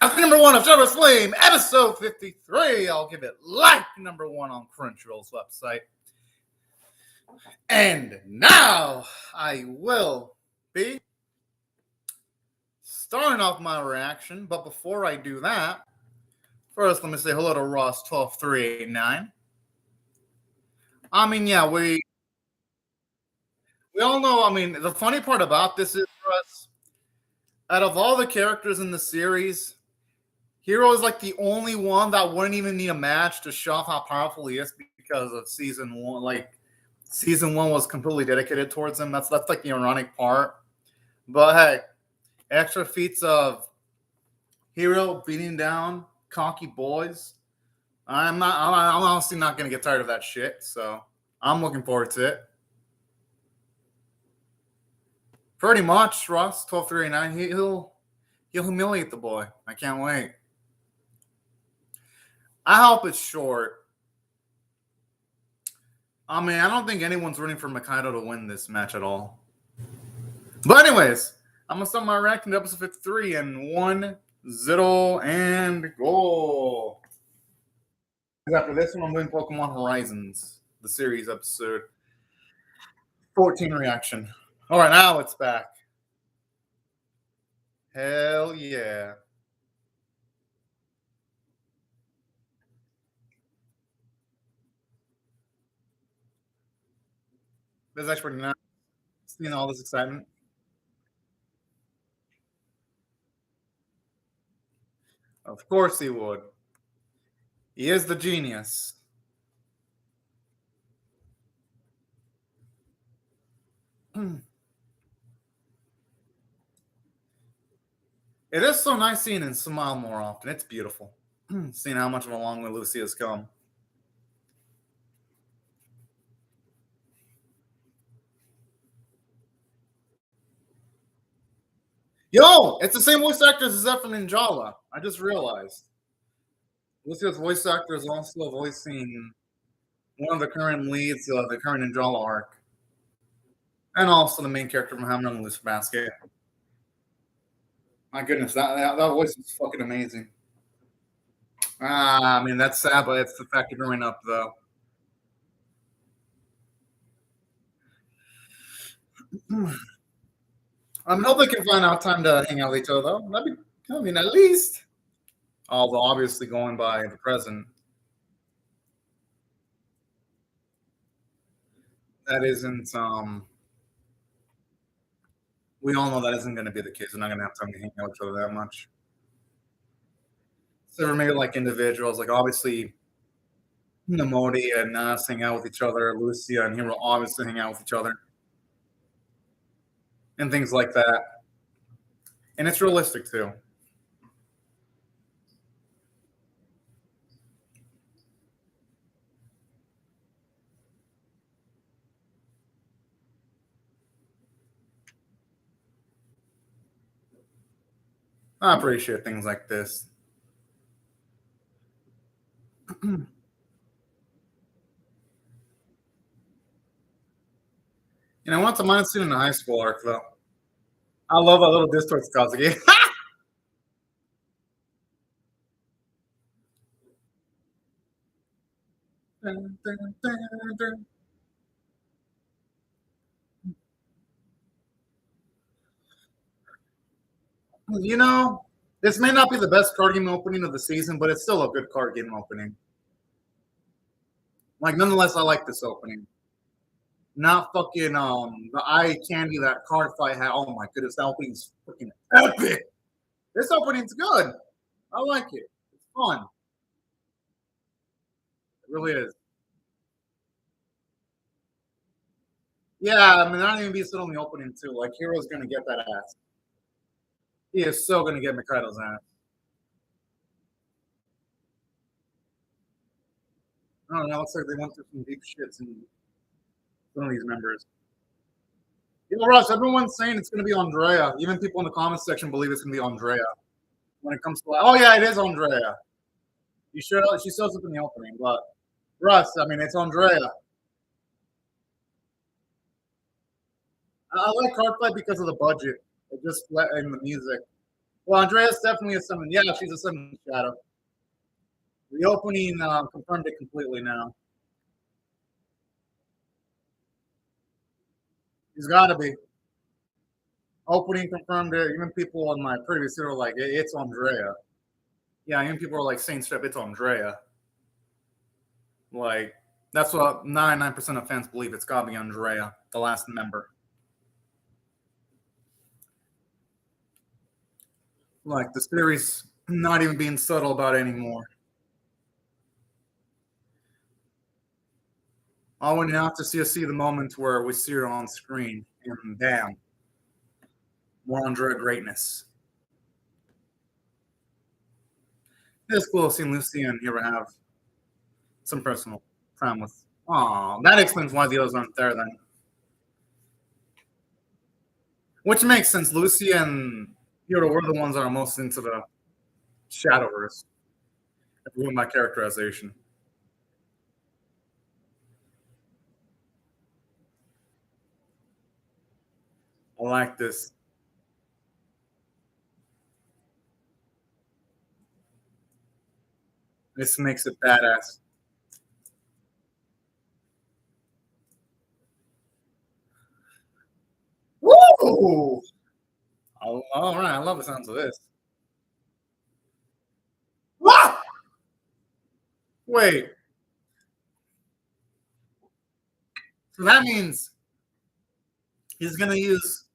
Number one of Shadowverse Flame, episode 53. I'll give it like number one on Crunchyroll's website. And now I will be starting off my reaction. But before I do that, first let me say hello to Ross12389. I mean, yeah, we all know. I mean, the funny part about this is, Russ, out of all the characters in the series, Hero is like the only one that wouldn't even need a match to show off how powerful he is because of season one. Like, season one was completely dedicated towards him. That's like the ironic part. But hey, extra feats of Hero beating down cocky boys. I'm honestly not gonna get tired of that shit. So I'm looking forward to it. Pretty much, Ross 1239. He'll humiliate the boy. I can't wait. I hope it's short. I mean, I don't think anyone's rooting for Mikado to win this match at all. But anyways, I'm going to start my reaction to episode 53 in 1-0 and go. After this one, I'm doing Pokemon Horizons, the series episode 14 reaction. All right, now it's back. Hell yeah. This is actually pretty nice. Seeing all this excitement. Of course he would. He is the genius. It is so nice seeing him smile more often. It's beautiful. Seeing how much of a long way Lucy has come. Yo, it's the same voice actor as Zephyr Ninjala. I just realized. Lucia's voice actor is also voicing one of the current leads of the current Ninjala arc. And also the main character from Hammer and Loose Basket. My goodness, that voice is fucking amazing. I mean, that's sad, but it's the fact of growing up, though. I hope they can find out time to hang out with each other, though. I mean, at least. Although, obviously, going by the present, that isn't. We all know that isn't going to be the case. We're not going to have time to hang out with each other that much. So maybe like individuals, like obviously, Namodi and us hang out with each other. Lucia and Hero obviously hang out with each other, and things like that. And it's realistic too. I appreciate things like this. You know, once a minus student in high school arc, though. I love a little distorts Kazuki. You know, this may not be the best card game opening of the season, but it's still a good card game opening. Like, nonetheless, I like this opening. Not fucking the eye candy that card fight had. Oh my goodness, that opening's freaking epic. This opening's good. I like it. It's fun. It really is. Yeah, I mean, not even be sit on the opening too. Like, Hero's gonna get that ass. He is so gonna get Mikado's ass. I don't know. Looks like they went through some deep shits in some of these members. You know, Russ, everyone's saying it's going to be Andrea. Even people in the comments section believe it's going to be Andrea. When it comes to, oh yeah, it is Andrea. You sure she shows up in the opening, but Russ, I mean, it's Andrea. I like Cardfight because of the budget. It just let in the music. Well, Andrea's definitely a summon. Yeah, she's a summon shadow. The opening confirmed it completely now. He's got to be. Opening confirmed it. Even people on my previous video were like, it's Andrea. Yeah, even people were like saying straight, it's Andrea. Like, that's what 99% of fans believe. It's got to be Andrea, the last member. Like, the series not even being subtle about it anymore. All we have to see the moment where we see her on screen, and bam, more Andrea greatness. It's cool seeing Lucy and here have some personal time with. Oh, that explains why the others aren't there then. Which makes sense. Lucy and Hiro were the ones that are most into the Shadowverse. If we went by characterization. I like this. This makes it badass. Woo! All right, I love the sounds of this. Ah! Wait. So that means he's going to use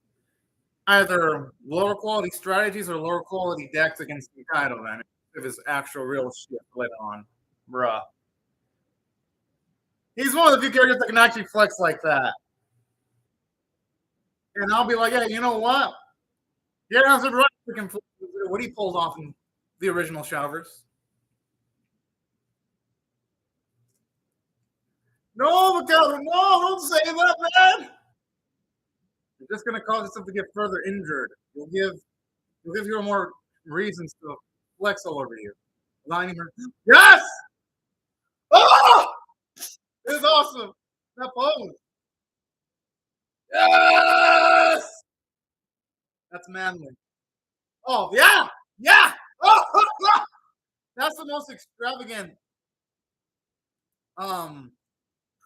either lower quality strategies or lower quality decks against Mikado then, if his actual real shit later on. Bruh. He's one of the few characters that can actually flex like that. And I'll be like, yeah, you know what? Yeah, that's what he pulled off in the original Shadowverse. No, Mikado, no, don't say that, man. You're just gonna cause yourself to get further injured. You'll give you more reasons to flex all over you. Yes! Oh! This is awesome. That pose. Yes! That's manly. Oh, yeah! Yeah! Oh, that's the most extravagant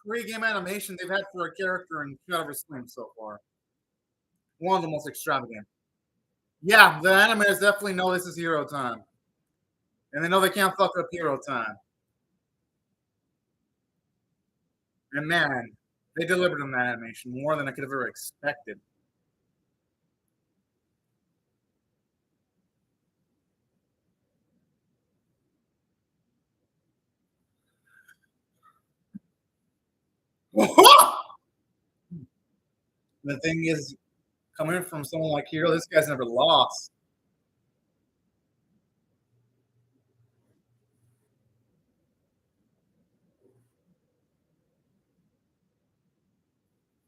pre-game animation they've had for a character in Shadowverse Flame so far. One of the most extravagant. Yeah, the animators definitely know this is hero time. And they know they can't fuck up hero time. And man, they delivered on that animation more than I could have ever expected. The thing is, coming from someone like Hero, this guy's never lost.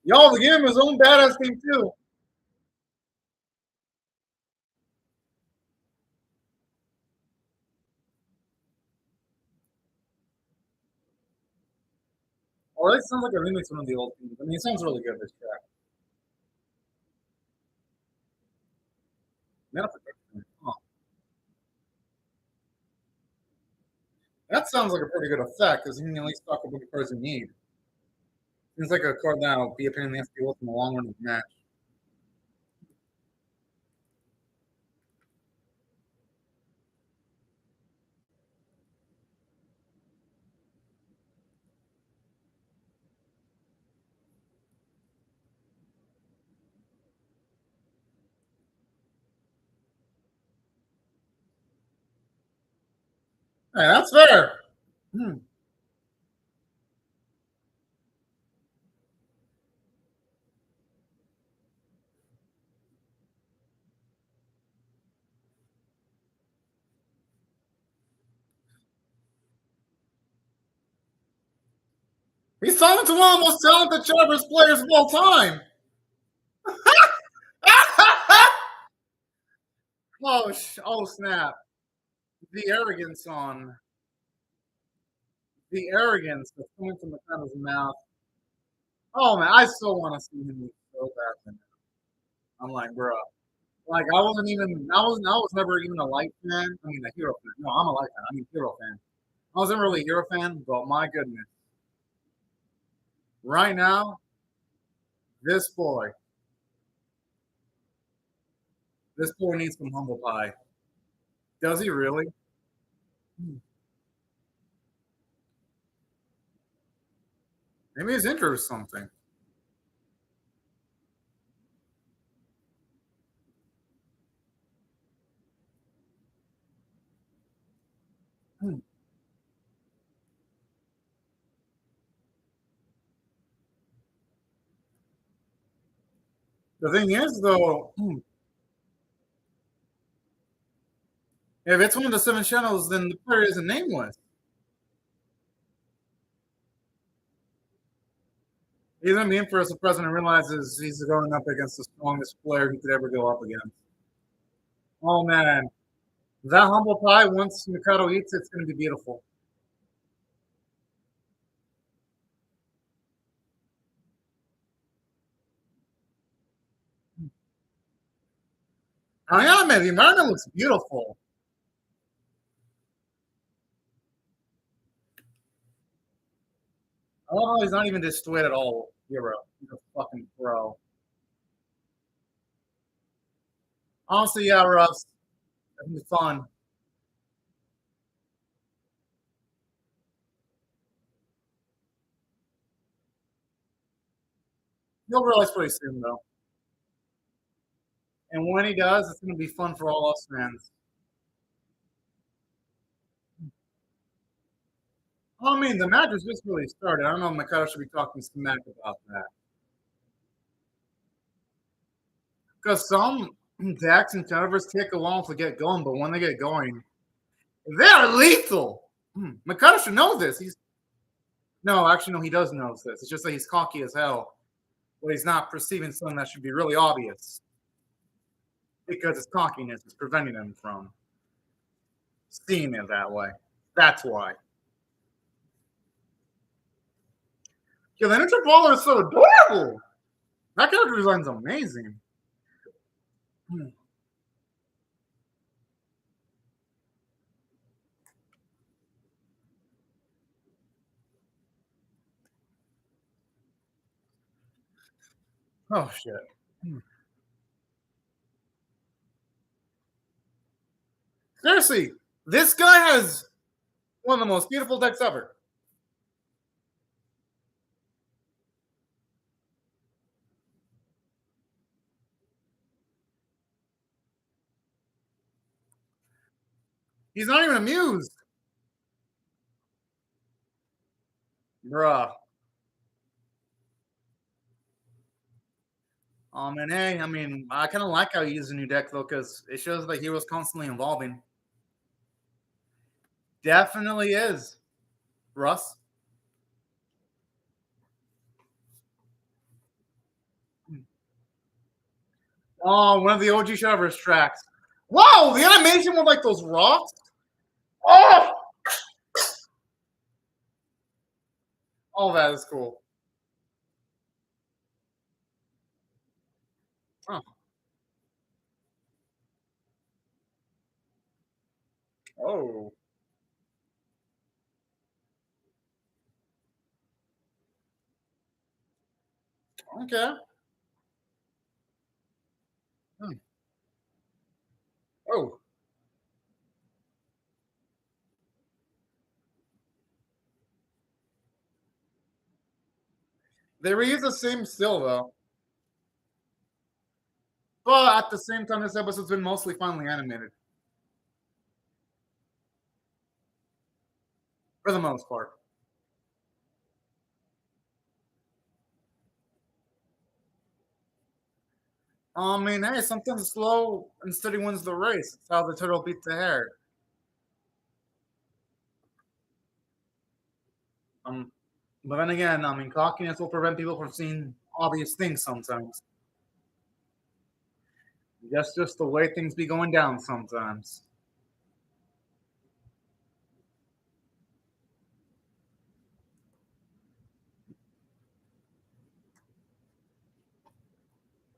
Y'all, to give him his own badass thing too. Oh, that sounds like a remix of one of the old things. I mean, it sounds really good, this track. Huh. That sounds like a pretty good effect, because you can at least talk about the cards you need. Seems like a card that will be a pain in the ass to deal with in the long run of the match. Hey, that's fair. He's talking to one of the most talented Shadowverse players of all time. Oh snap! The arrogance that's coming from the kind of mouth. Oh man, I still want to see him so bad. I'm like, bro. Like I was never even a light fan. I mean a hero fan. No, I'm a light fan. I mean hero fan. I wasn't really a hero fan, but my goodness. Right now, this boy, this boy needs some humble pie. Does he really? Hmm. Maybe he's injured or something. Hmm. The thing is, though, if it's one of the seven shadows, then the player isn't nameless. He's gonna be in for us. The president realizes he's going up against the strongest player he could ever go up against. Oh man, that humble pie. Once Mikado eats it, it's gonna be beautiful. Oh yeah, man, the environment looks beautiful. I love how he's not even destroyed at all. Hero, he's a fucking pro. Honestly, yeah, Russ, it'll be fun. You'll realize pretty soon, though. And when he does, it's gonna be fun for all us fans. I mean, the match has just really started. I don't know if Mikado should be talking smack about that. Because some decks and Shadowverse take a while to get going, but when they get going, they are lethal. Mikado should know this. He's no, actually, no, he does know this. It's just that he's cocky as hell, but he's not perceiving something that should be really obvious because his cockiness is preventing him from seeing it that way. That's why. Yeah, the Ninja Brawler is so adorable. That character design's amazing. Hmm. Oh shit. Hmm. Seriously, this guy has one of the most beautiful decks ever. He's not even amused. Bruh. And hey, I mean, I kind of like how he uses a new deck though, because it shows that he was constantly evolving. Definitely is, Russ. Oh, one of the OG Shadowverse tracks. Wow, the animation with like those rocks. Oh, oh, that is cool. Huh. Oh, okay. Hmm. Oh, they reuse the same still though, but at the same time, this episode's been mostly finely animated for the most part. I mean, hey, sometimes slow and steady wins the race. It's how the turtle beat the hare. Um, but then again, I mean, cockiness will prevent people from seeing obvious things sometimes. That's just the way things be going down sometimes.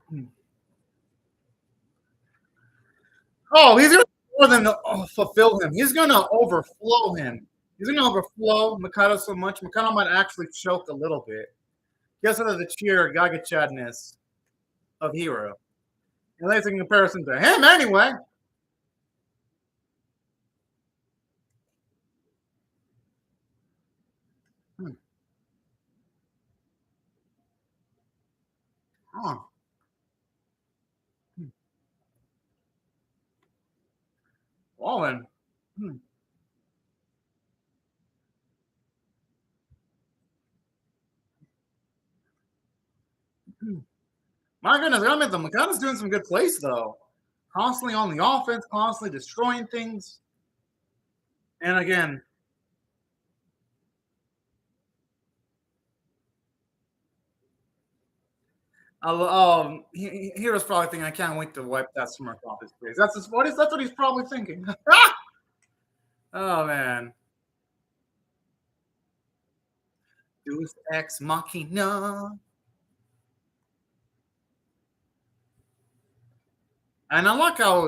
Hmm. Oh, he's gonna more than fulfill him. He's gonna overflow him. He's gonna overflow Mikado so much. Mikado might actually choke a little bit. Guess out of the sheer Gaga Chadness of Hero. At least in comparison to him, anyway. Hmm. Oh. Hmm. Wallen. Hmm. Hmm. My goodness, I admit, the Mikado's doing some good plays, though. Constantly on the offense, constantly destroying things. And again, Hero's probably thinking, I can't wait to wipe that smirk off his face. That's what he's probably thinking. Oh, man. Deus Ex Machina. And I like how,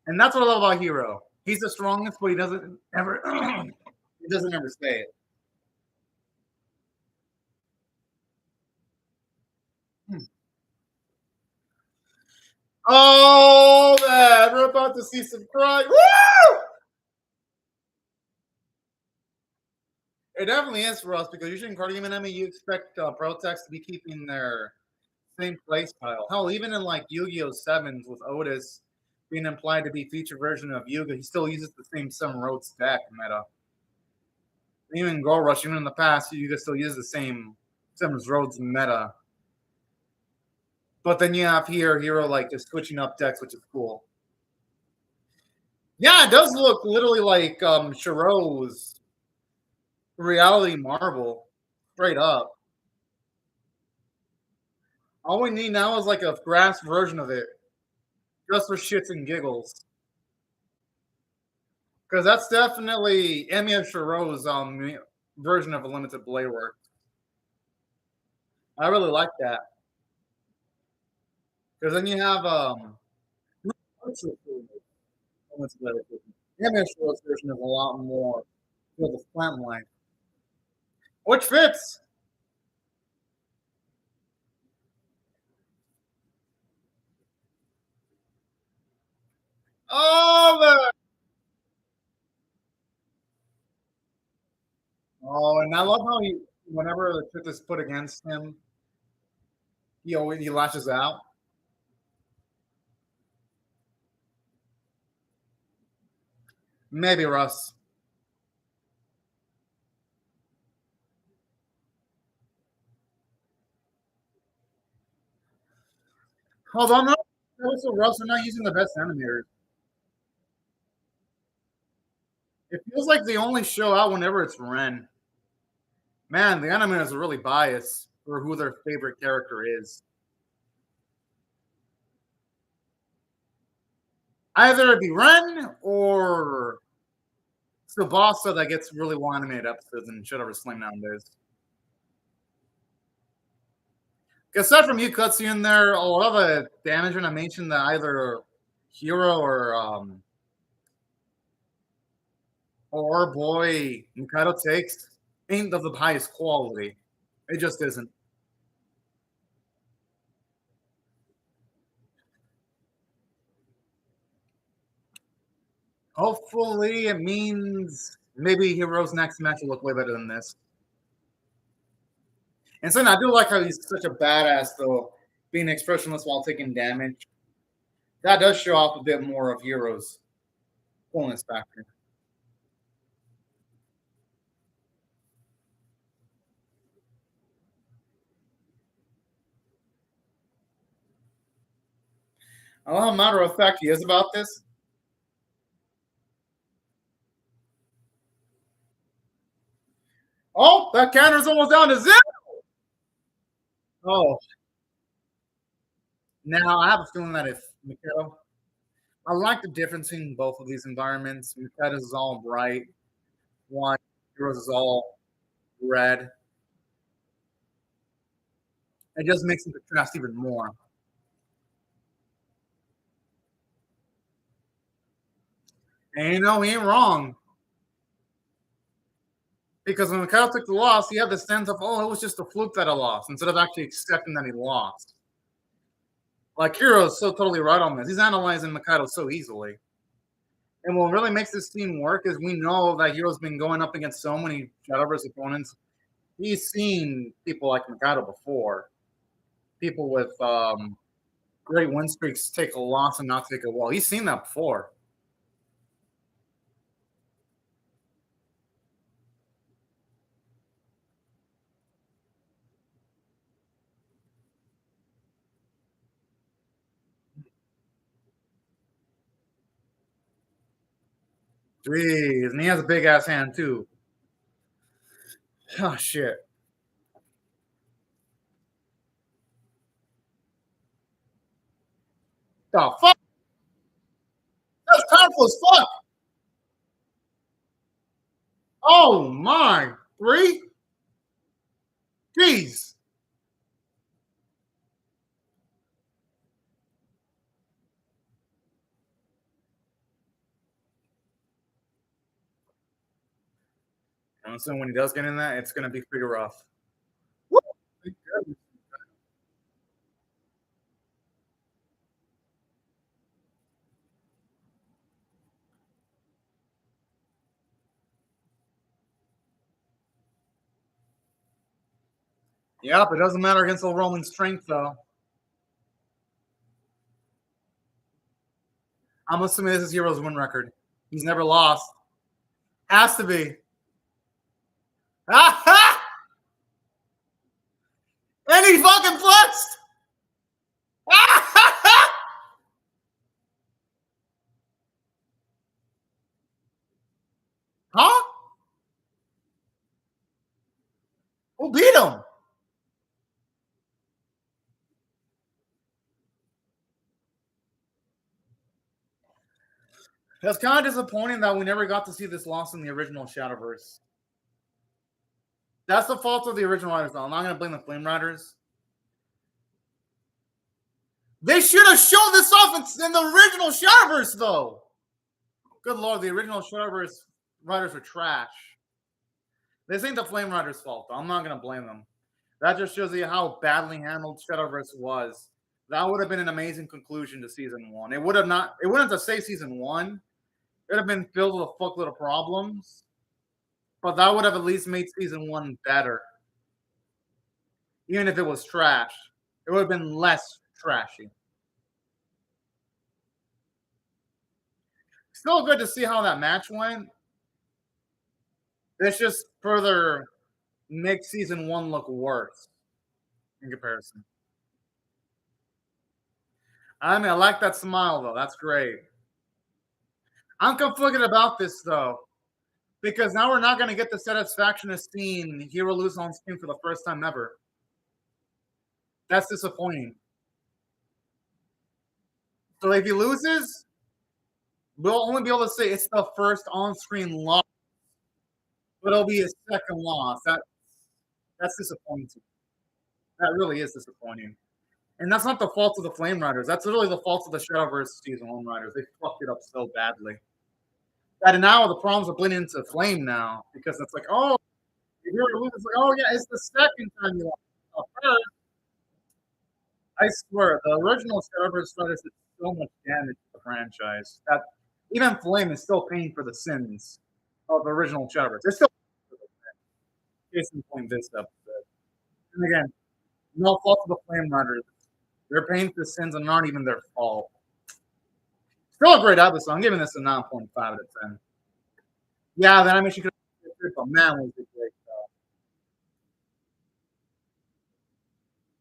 and that's what I love about Hero. He's the strongest, but he doesn't ever, he doesn't ever say it. Hmm. Oh man, we're about to see some crying. Woo! It definitely is for us because usually in card game anime you expect Protex to be keeping their same play style. Hell, even in like Yu-Gi-Oh! Sevens with Otis being implied to be feature version of Yuga, he still uses the same Seven Roads deck meta. Even Gold Rush, even in the past, Yuga still uses the same Seven Roads meta. But then you have Hero like just switching up decks, which is cool. Yeah, it does look literally like Shiro's Reality Marvel, straight up. All we need now is like a grass version of it, just for shits and giggles. Because that's definitely Emiya Shiro's version of a limited blade work. I really like that. Because then you have Emiya Shiro's version is a lot more filled with plant life. Which fits. Oh man. Oh, and I love how whenever the trick is put against him, he lashes out. Maybe Russ. Although no, also Russ are not using the best animators. It feels like they only show out whenever it's Ren. Man, the animators are really biased for who their favorite character is. Either it be Ren or Tsubasa that gets really well animated episodes in Shadowverse Flame nowadays. Aside from you cutscene there, a lot of the damage animation that either Hero or our boy Mikado takes ain't of the highest quality. It just isn't. Hopefully, it means maybe Hero's next match will look way better than this. And so I do like how he's such a badass, though, being expressionless while taking damage. That does show off a bit more of Hero's coolness factor. I love how matter of fact he is about this. Oh, that counter's almost down to zero. Oh, now I have a feeling that if Mikado, I like the difference in both of these environments. Mikado's is all bright, white, Heroes is all red. It just makes them contrast even more. And you know, he ain't wrong. Because when Mikado took the loss, he had the sense of, oh, it was just a fluke that I lost, instead of actually accepting that he lost. Like, Hero's so totally right on this. He's analyzing Mikado so easily. And what really makes this team work is we know that Hero's been going up against so many Shadowverse opponents. He's seen people like Mikado before. People with great win streaks take a loss and not take a wall. He's seen that before. Jeez, and he has a big ass hand too. Oh shit. The fuck? That's powerful as fuck. Oh my. 3? Jeez. I'm assuming when he does get in that, it's gonna be pretty rough. Woo! Yep, it doesn't matter against the rolling strength though. I'm assuming this is Hero's win record. He's never lost. Has to be. And he fucking flexed. Huh? Who beat him? It's kind of disappointing that we never got to see this loss in the original Shadowverse. That's the fault of the original writers, though. I'm not going to blame the Flame Riders. They should have shown this off in the original Shadowverse, though. Good lord, the original Shadowverse writers are trash. This ain't the Flame Riders' fault, though. I'm not going to blame them. That just shows you how badly handled Shadowverse was. That would have been an amazing conclusion to season 1. It would have not. It wouldn't have to say season 1. It would have been filled with a fuckload of problems. But that would have at least made season 1 better. Even if it was trash, it would have been less trashy. Still good to see how that match went. This just further makes season 1 look worse in comparison. I mean, I like that smile, though. That's great. I'm conflicted about this, though, because now we're not going to get the satisfaction of seeing Hero lose on screen for the first time ever. That's disappointing. So if he loses, we'll only be able to say it's the first on-screen loss, but it'll be his second loss. That's disappointing. That really is disappointing. And that's not the fault of the Flame Riders. That's literally the fault of the Shadowverse Season 1 Riders. They fucked it up so badly. And now the problems are bleeding into Flame now, because it's like, oh, if you're losing, it's like, oh yeah, it's the second time you lost. First, I swear, the original Shadowverse Riders did so much damage to the franchise that even Flame is still paying for the sins of the original Shadowverse. They're still Jason point this episode. And again, no fault of the Flame Riders. They're paying for the sins and not even their fault. Still a great episode. I'm giving this a 9.5 out of 10. Yeah, the animation could have been but man, was it great.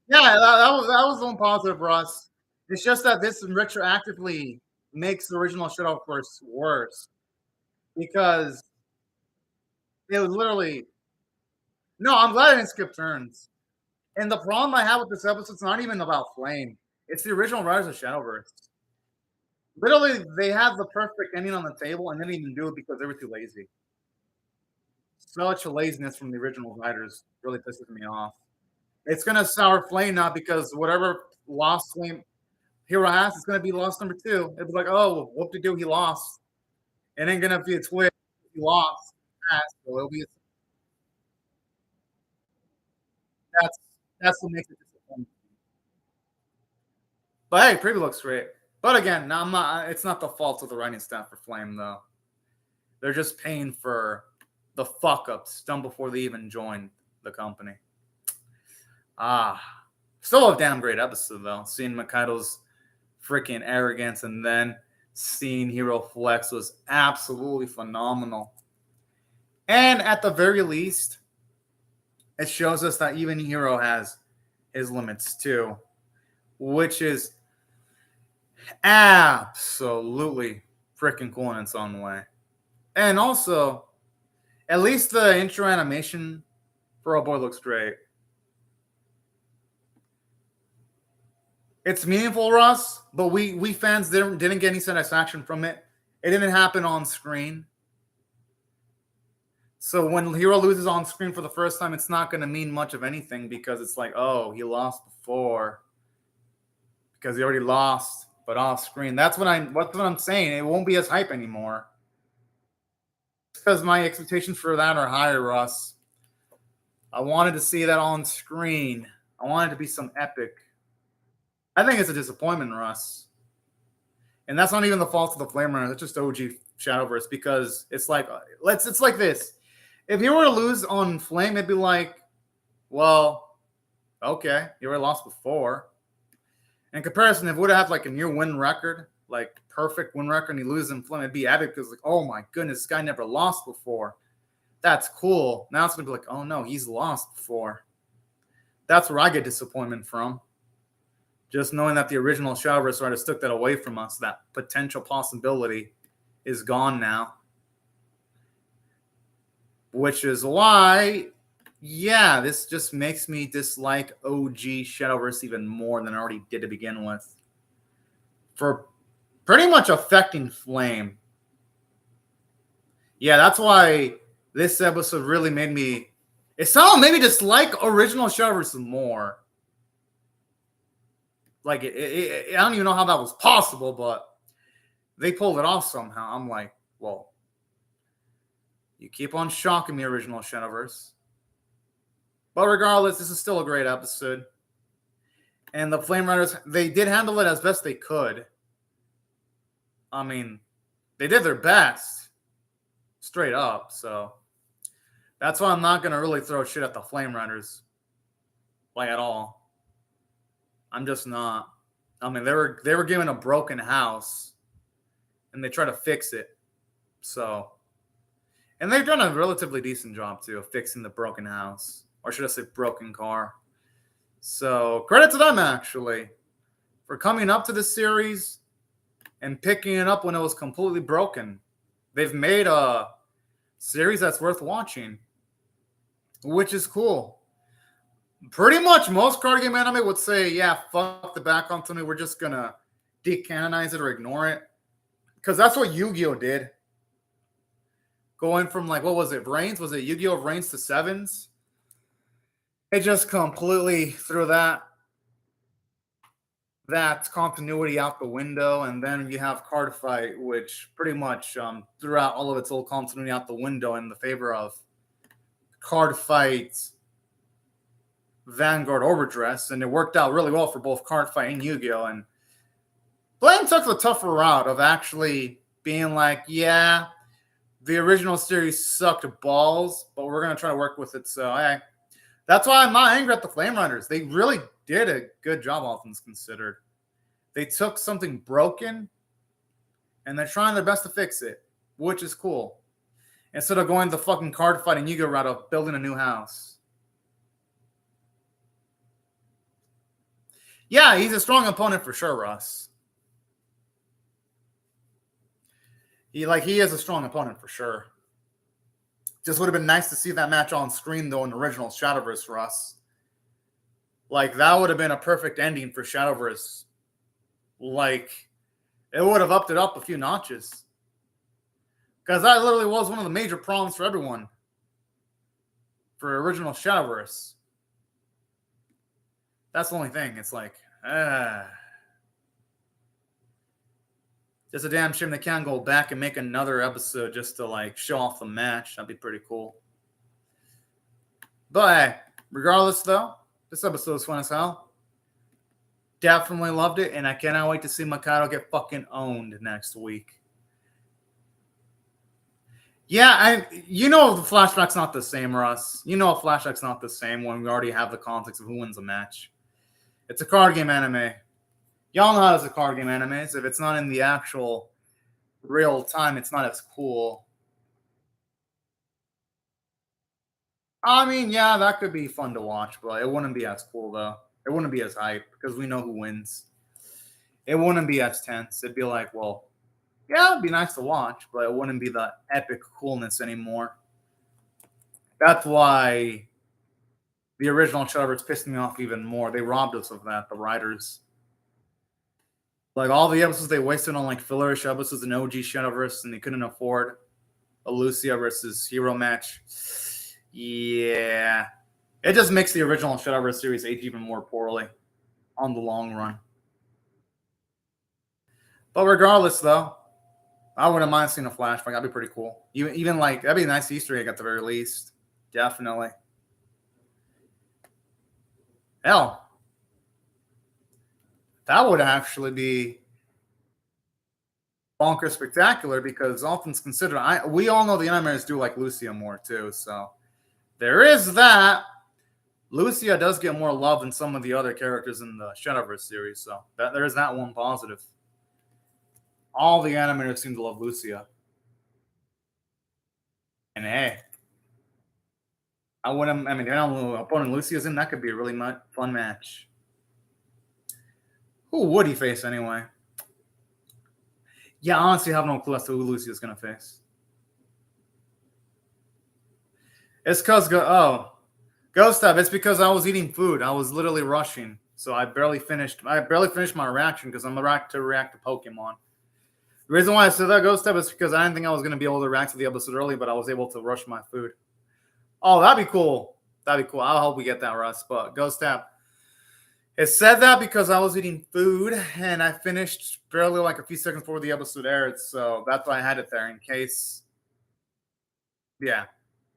Yeah, that was one positive for us. It's just that this retroactively makes the original Shadowverse worse because it was literally. No, I'm glad I didn't skip turns. And the problem I have with this episode is not even about Flame. It's the original writers of Shadowverse. Literally, they had the perfect ending on the table and didn't even do it because they were too lazy. Such a laziness from the original writers really pisses me off. It's gonna sour Flame now because whatever lost Flame Hero has, it's gonna be lost number 2. It'll be like, oh, what to do? He lost, It ain't gonna be a twist. He lost. So it'll be. That's that's what makes it disappointing. But hey, preview looks great. But again, no, I'm not. It's not the fault of the writing staff for Flame though. They're just paying for the fuck ups done before they even joined the company. Still a damn great episode though. Seeing Mikaido's freaking arrogance and then seeing Hero Flex was absolutely phenomenal. And at the very least, it shows us that even Hero has his limits too, which is absolutely freaking cool in its own way. And also, at least the intro animation for Oh Boy looks great. It's meaningful, Russ, but we fans didn't get any satisfaction from it. It didn't happen on screen. So when Hero loses on screen for the first time, it's not going to mean much of anything because it's like, oh, he lost before because he already lost, but off screen. That's what I'm saying. It won't be as hype anymore. Because my expectations for that are higher, Russ. I wanted to see that on screen. I wanted to be some epic. I think it's a disappointment, Russ. And that's not even the fault of the Flame Runners. It's just OG Shadowverse because it's like this. If you were to lose on Flame, it'd be like, well, okay, you already lost before. In comparison, if it would have had like a near win record, like perfect win record, and he loses in Flame, it'd be epic because like, oh my goodness, this guy never lost before. That's cool. Now it's gonna be like, oh no, he's lost before. That's where I get disappointment from. Just knowing that the original Shadowverse writers took that away from us, that potential possibility is gone now. Which is why, yeah, this just makes me dislike OG Shadowverse even more than I already did to begin with. For pretty much affecting Flame. Yeah, that's why this episode really made me... It somehow made me dislike original Shadowverse more. Like, I don't even know how that was possible, but they pulled it off somehow. I'm like, well, you keep on shocking me, original Shadowverse. But regardless, this is still a great episode. And the Flame Riders, they did handle it as best they could. I mean, they did their best. Straight up, so... That's why I'm not going to really throw shit at the Flame Riders. Like, at all. I'm just not. I mean, they were given a broken house, and they try to fix it. So, and they've done a relatively decent job too of fixing the broken house, or should I say, broken car. So, credit to them actually for coming up to the series and picking it up when it was completely broken. They've made a series that's worth watching, which is cool. Pretty much most card game anime would say, yeah, fuck the back on me. We're just going to decanonize it or ignore it. Because that's what Yu-Gi-Oh! Did. Going from, like, what was it? Reigns? Was it Yu-Gi-Oh! Reigns to Sevens? It just completely threw that continuity out the window. And then you have Card Fight, which pretty much threw out all of its old continuity out the window in the favor of Card Fight Vanguard Overdress, and it worked out really well for both Card Fight and Yu-Gi-Oh! And Flame took the tougher route of actually being like, yeah, the original series sucked balls, but we're going to try to work with it. So, hey, that's why I'm not angry at the Flame Riders. They really did a good job, all things considered. They took something broken, and they're trying their best to fix it, which is cool. Instead of going the fucking Card Fight and Yu-Gi-Oh! Route of building a new house. Yeah, he's a strong opponent for sure, Russ. He is a strong opponent for sure. Just would have been nice to see that match on screen, though, in the original Shadowverse, Russ. Like, that would have been a perfect ending for Shadowverse. Like, it would have upped it up a few notches. Because that literally was one of the major problems for everyone. For original Shadowverse. That's the only thing. It's like, Just a damn shame they can't go back and make another episode just to like show off the match. That'd be pretty cool. But hey, regardless though, this episode was fun as hell. Definitely loved it, and I cannot wait to see Mikado get fucking owned next week. Yeah, you know the flashback's not the same, Russ. You know a flashback's not the same when we already have the context of who wins a match. It's a card game anime. Y'all know how it's a card game anime. If it's not in the actual real time, it's not as cool. I mean, yeah, that could be fun to watch, but it wouldn't be as cool, though. It wouldn't be as hype, because we know who wins. It wouldn't be as tense. It'd be like, well, yeah, it'd be nice to watch, but it wouldn't be the epic coolness anymore. That's why the original Shadowverse pissed me off even more. They robbed us of that, the writers. Like, all the episodes they wasted on, like, fillerish episodes in OG Shadowverse, and they couldn't afford a Lucia versus Hero match. Yeah. It just makes the original Shadowverse series age even more poorly on the long run. But regardless, though, I wouldn't mind seeing a flashback. That'd be pretty cool. Even like, that'd be a nice Easter egg at the very least. Definitely. Hell, that would actually be bonkers spectacular, because all things considered, we all know the animators do like Lucia more too, so there is that. Lucia does get more love than some of the other characters in the Shadowverse series, so there is that one positive. All the animators seem to love Lucia. And hey, opponent Lucia's in, that could be a really fun match. Who would he face anyway? Yeah, honestly, I have no clue as to who Lucia's going to face. It's because, Ghost Tab, it's because I was eating food. I was literally rushing. So I barely finished my reaction because I'm about to react to Pokemon. The reason why I said that, Ghost Tab, is because I didn't think I was going to be able to react to the episode early, but I was able to rush my food. Oh, that'd be cool. That'd be cool. I hope we get that, Russ. But Ghost Tab, it said that because I was eating food and I finished barely like a few seconds before the episode aired. So that's why I had it there in case. Yeah,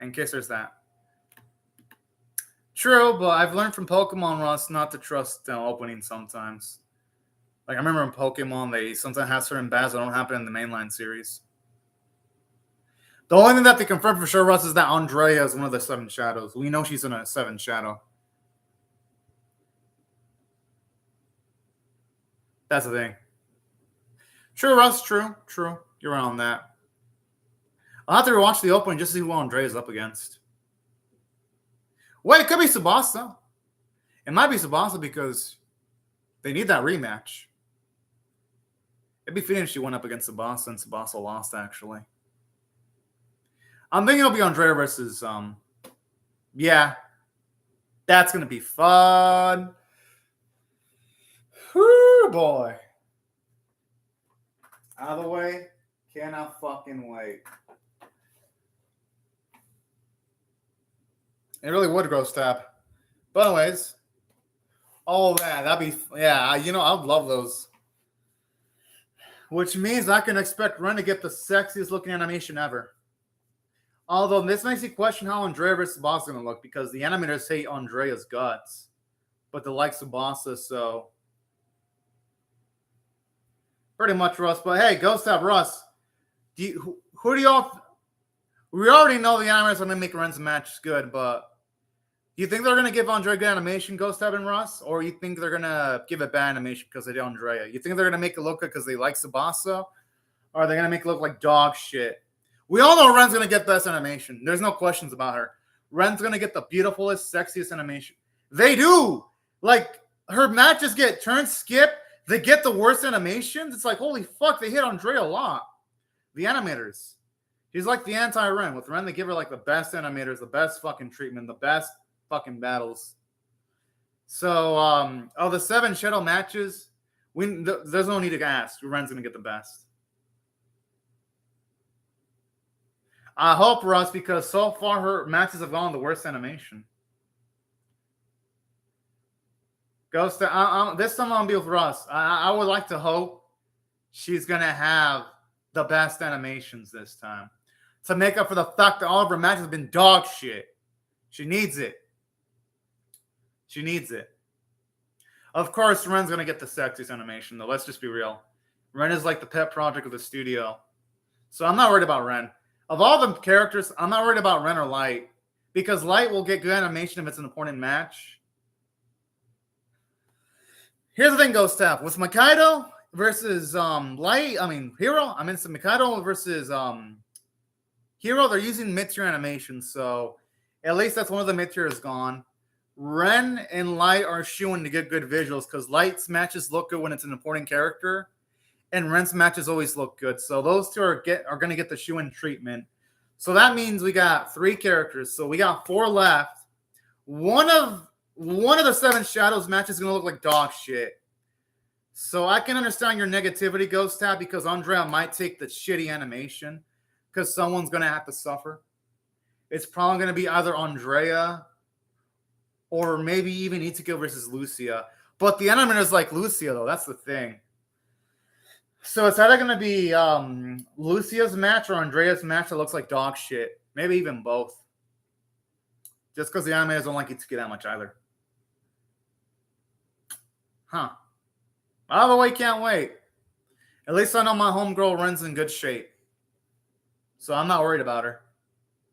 in case there's that. True, but I've learned from Pokemon, Russ, not to trust openings sometimes. Like, I remember in Pokemon, they sometimes have certain battles that don't happen in the mainline series. The only thing that they confirm for sure, Russ, is that Andrea is one of the 7 shadows. We know she's in a 7 shadow. That's the thing. True, Russ, true. You're right on that. I'll have to rewatch the opening just to see who Andrea is up against. Wait, it could be Tsubasa. It might be Tsubasa because they need that rematch. It'd be fitting if she went up against Tsubasa and Tsubasa lost, actually. I'm thinking it'll be Andrea versus, yeah. That's going to be fun. Whoo, boy. Out of the way. Cannot fucking wait. It really would, Gross Tab. But anyways, all that, that'd be, yeah, I would love those. Which means I can expect Ren to get the sexiest looking animation ever. Although this makes you question how Andrea versus Tsubasa is going to look, because the animators hate Andrea's guts, but they like Tsubasa, so pretty much, Russ. But hey, Ghost Tab, Russ, who do y'all? We already know the animators are going to make Ren's match good, but do you think they're going to give Andrea good animation, Ghost Tab and Russ? Or you think they're going to give it bad animation because they did Andrea? You think they're going to make it look good because they like Tsubasa? Or are they going to make it look like dog shit? We all know Ren's going to get best animation. There's no questions about her. Ren's going to get the beautifulest, sexiest animation. They do! Like, her matches get turn skip. They get the worst animations. It's like, holy fuck, they hit Andrea a lot. The animators. She's like the anti-Ren. With Ren, they give her like the best animators, the best fucking treatment, the best fucking battles. So, the 7 shadow matches, there's no need to ask. Ren's going to get the best. I hope, Russ, because so far her matches have gone the worst animation. Ghost, this time I'll be with Russ. I would like to hope she's going to have the best animations this time to make up for the fact that all of her matches have been dog shit. She needs it. She needs it. Of course, Ren's going to get the sexiest animation, though. Let's just be real. Ren is like the pet project of the studio. So I'm not worried about Ren. Of all the characters, I'm not worried about Ren or Light. Because Light will get good animation if it's an important match. Here's the thing, Ghost Tap. With Mikado versus Light, Hero. Mikado versus Hero, they're using mid-tier animations. So at least that's one of the mid-tiers gone. Ren and Light are shooing to get good visuals because Light's matches look good when it's an important character. And Ren's matches always look good. So those two are going to get the shoe-in treatment. So that means we got 3 characters. So we got 4 left. One of the 7 Shadows matches is going to look like dog shit. So I can understand your negativity, Ghost Tab, because Andrea might take the shitty animation because someone's going to have to suffer. It's probably going to be either Andrea or maybe even Ichigo versus Lucia. But the animator is like Lucia, though. That's the thing. So it's either going to be Lucia's match or Andrea's match that looks like dog shit. Maybe even both. Just because the animators don't like Ichigo that much either. Huh. Either way, can't wait. At least I know my homegirl Ren's in good shape. So I'm not worried about her.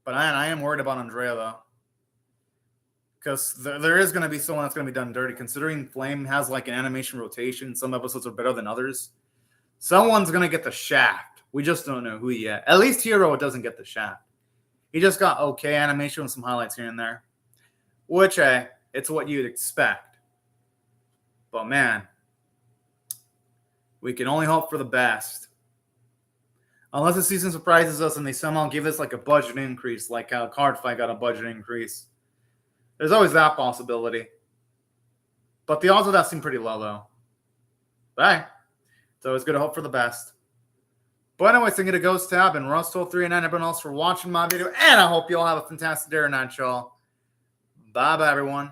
But I am worried about Andrea, though. Because there is going to be someone that's going to be done dirty. Considering Flame has like an animation rotation. Some episodes are better than others. Someone's going to get the shaft. We just don't know who yet. At least Hero doesn't get the shaft. He just got okay animation with some highlights here and there. Which, it's what you'd expect. But man, we can only hope for the best. Unless the season surprises us and they somehow give us like a budget increase, like how Card Fight got a budget increase. There's always that possibility. But the odds of that seem pretty low, though. Bye. So it's good to hope for the best. But anyways, thank you to Ghost Tab and Russell3 and everyone else for watching my video. And I hope you all have a fantastic day or night, y'all. Bye-bye, everyone.